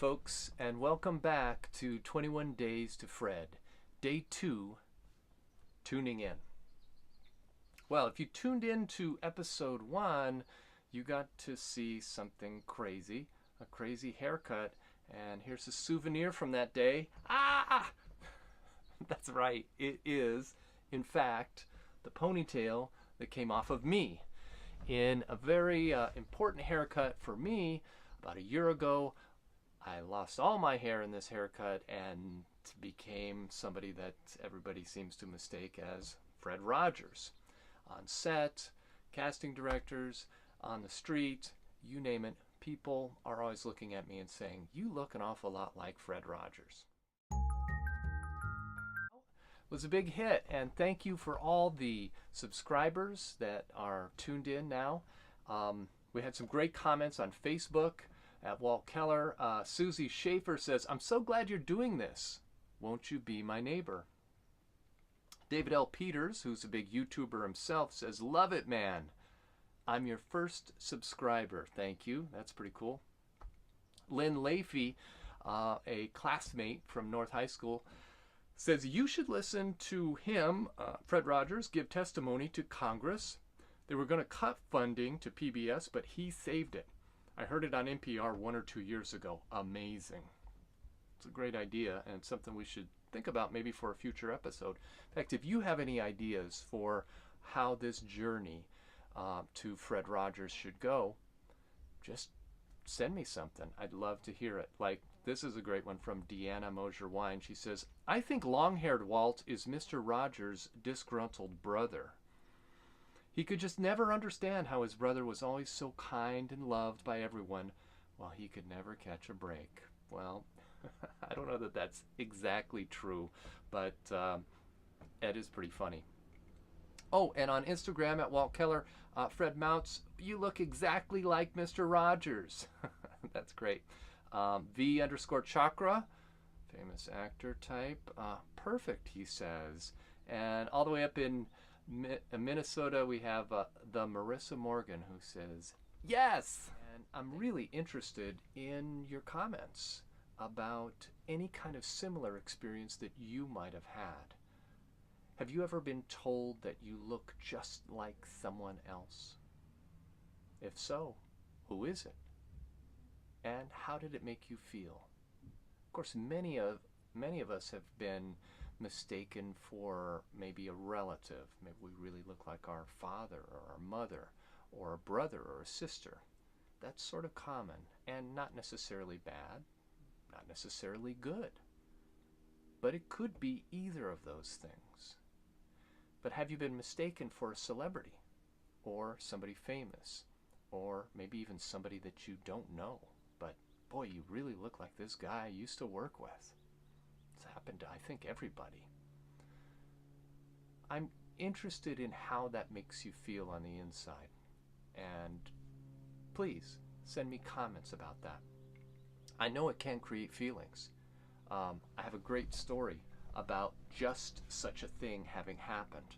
folks, and welcome back to 21 Days to Fred, Day 2, tuning in. Well, if you tuned in to Episode 1, you got to see something crazy, a crazy haircut, and here's a souvenir from that day. Ah! That's right, it is, in fact, the ponytail that came off of me in a very important haircut for me about a year ago. I lost all my hair in this haircut and became somebody that everybody seems to mistake as Fred Rogers. On set, casting directors, on the street, you name it, people are always looking at me and saying, "You look an awful lot like Fred Rogers." It was a big hit, and thank you for all the subscribers that are tuned in now. We had some great comments on Facebook at Walt Keller. Susie Schaefer says, "I'm so glad you're doing this. Won't you be my neighbor?" David L. Peters, who's a big YouTuber himself, says, "Love it, man. I'm your first subscriber." Thank you. That's pretty cool. Lynn Leafy, a classmate from North High School, says, "You should listen to him, Fred Rogers, give testimony to Congress. They were going to cut funding to PBS, but he saved it. I heard it on NPR 1 or 2 years ago. Amazing." It's a great idea and something we should think about maybe for a future episode. In fact, if you have any ideas for how this journey to Fred Rogers should go, just send me something. I'd love to hear it. Like, this is a great one from Deanna Mosier-Wine. She says, "I think long-haired Walt is Mr. Rogers' disgruntled brother. He could just never understand how his brother was always so kind and loved by everyone, while he could never catch a break." Well, I don't know that that's exactly true, but it is pretty funny. Oh, and on Instagram at Walt Keller, Fred Mounts, "You look exactly like Mr. Rogers." That's great. V_Chakra, famous actor type. Perfect, he says. And all the way up in Minnesota, we have the Marissa Morgan, who says, "Yes!" And I'm really interested in your comments about any kind of similar experience that you might have had. Have you ever been told that you look just like someone else? If so, who is it? And how did it make you feel? Of course, many of us have been mistaken for maybe a relative. Maybe we really look like our father or our mother or a brother or a sister. That's sort of common and not necessarily bad, not necessarily good. But it could be either of those things. But have you been mistaken for a celebrity or somebody famous or maybe even somebody that you don't know? But boy, you really look like this guy I used to work with. It's happened to, I think, everybody. I'm interested in how that makes you feel on the inside. And please send me comments about that. I know it can create feelings. I have a great story about just such a thing having happened.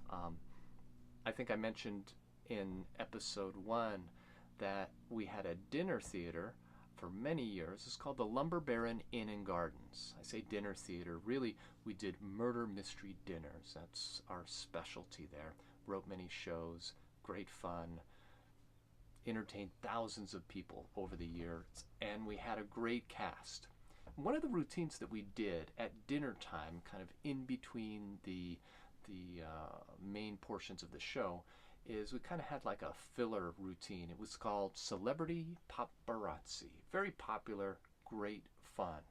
I think I mentioned in episode 1 that we had a dinner theater for many years. It's called the Lumber Baron Inn and Gardens. I say dinner theater. Really, we did murder mystery dinners. That's our specialty there. Wrote many shows, great fun, entertained thousands of people over the years, and we had a great cast. One of the routines that we did at dinner time, kind of in between the main portions of the show, is we kind of had like a filler routine. It was called Celebrity Paparazzi. Very popular, great fun.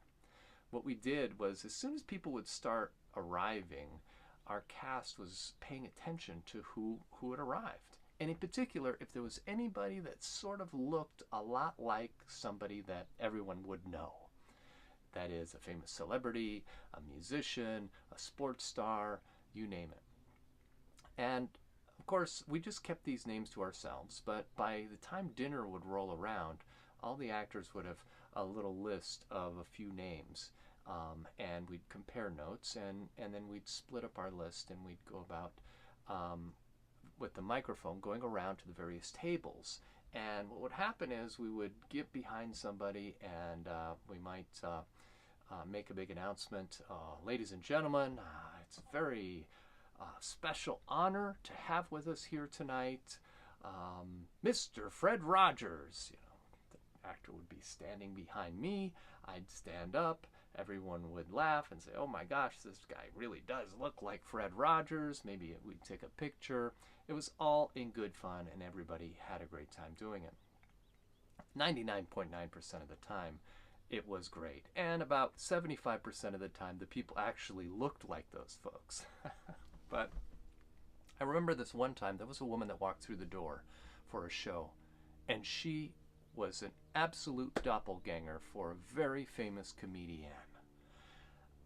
What we did was, as soon as people would start arriving, our cast was paying attention to who had arrived. And in particular, if there was anybody that sort of looked a lot like somebody that everyone would know. That is, a famous celebrity, a musician, a sports star, you name it. And of course, we just kept these names to ourselves, but by the time dinner would roll around, all the actors would have a little list of a few names, and we'd compare notes, and then we'd split up our list, and we'd go about with the microphone going around to the various tables And what would happen is we would get behind somebody and we might make a big announcement. Ladies and gentlemen, it's a very special honor to have with us here tonight Mr. Fred Rogers. You know, the actor would be standing behind me. I'd stand up. Everyone would laugh and say, "Oh my gosh, this guy really does look like Fred Rogers." Maybe we'd take a picture. It was all in good fun, and everybody had a great time doing it. 99.9% of the time, it was great. And about 75% of the time, the people actually looked like those folks. But I remember this one time, there was a woman that walked through the door for a show, and she was an absolute doppelganger for a very famous comedian.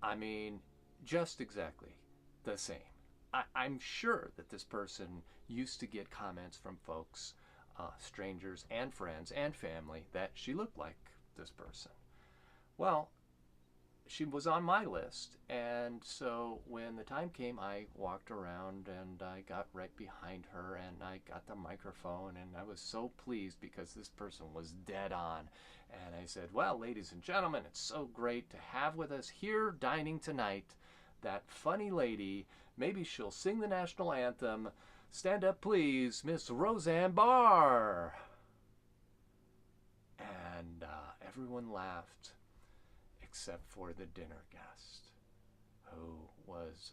I mean, just exactly the same. I'm sure that this person used to get comments from folks, strangers and friends and family, that she looked like this person. Well, she was on my list, and so when the time came, I walked around and I got right behind her and I got the microphone, and I was so pleased because this person was dead on. And I said, "Well, ladies and gentlemen, it's so great to have with us here dining tonight that funny lady. Maybe she'll sing the national anthem. Stand up, please, Miss Roseanne Barr." And everyone laughed except for the dinner guest, who was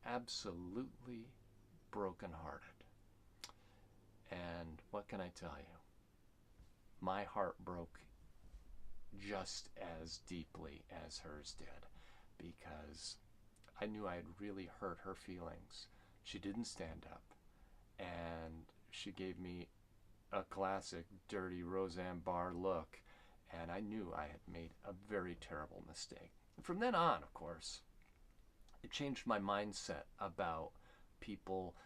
absolutely brokenhearted. And what can I tell you? My heart broke just as deeply as hers did, because I knew I had really hurt her feelings. She didn't stand up, and she gave me a classic dirty Roseanne Barr look, and I knew I had made a very terrible mistake. And from then on, of course, it changed my mindset about people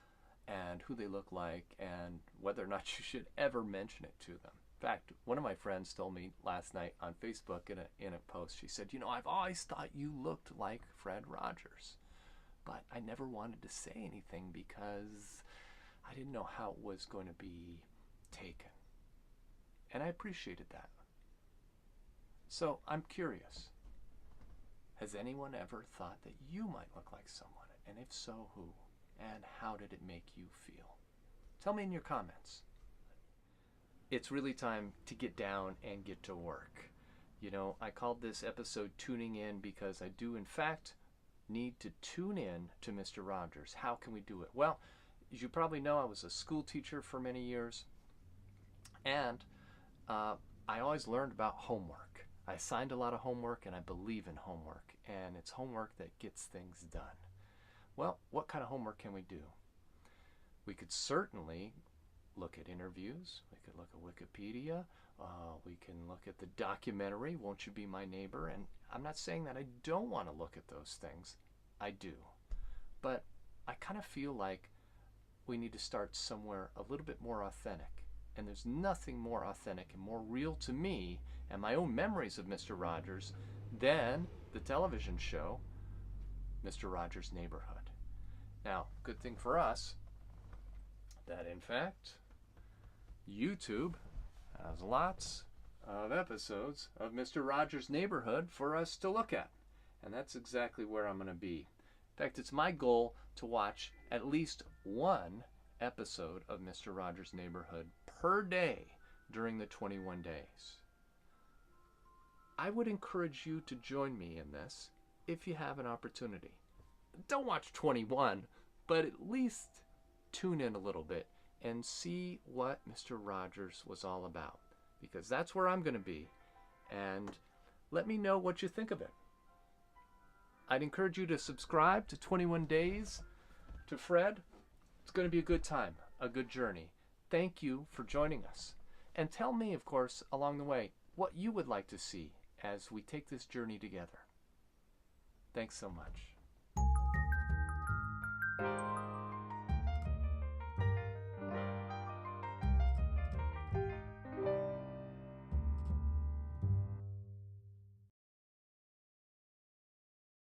and who they look like and whether or not you should ever mention it to them. In fact, one of my friends told me last night on Facebook in a post, she said, "You know, I've always thought you looked like Fred Rogers, but I never wanted to say anything because I didn't know how it was going to be taken." And I appreciated that. So I'm curious, has anyone ever thought that you might look like someone? And if so, who? And how did it make you feel? Tell me in your comments. It's really time to get down and get to work. You know, I called this episode Tuning In because I do, in fact, need to tune in to Mr. Rogers. How can we do it? Well, as you probably know, I was a school teacher for many years, and I always learned about homework. I assigned a lot of homework, and I believe in homework, and it's homework that gets things done. Well, what kind of homework can we do? We could certainly look at interviews. We could look at Wikipedia. We can look at the documentary, Won't You Be My Neighbor? And I'm not saying that I don't want to look at those things. I do. But I kind of feel like we need to start somewhere a little bit more authentic. And there's nothing more authentic and more real to me and my own memories of Mr. Rogers than the television show, Mr. Rogers' Neighborhood. Now, good thing for us that, in fact, YouTube has lots of episodes of Mr. Rogers' Neighborhood for us to look at. And that's exactly where I'm going to be. In fact, it's my goal to watch at least one episode of Mr. Rogers' Neighborhood per day during the 21 days. I would encourage you to join me in this if you have an opportunity. Don't watch 21, but at least tune in a little bit and see what Mr. Rogers was all about, because that's where I'm going to be, and let me know what you think of it. I'd encourage you to subscribe to 21 Days to Fred. It's going to be a good time, a good journey. Thank you for joining us. And tell me, of course, along the way, what you would like to see as we take this journey together. Thanks so much.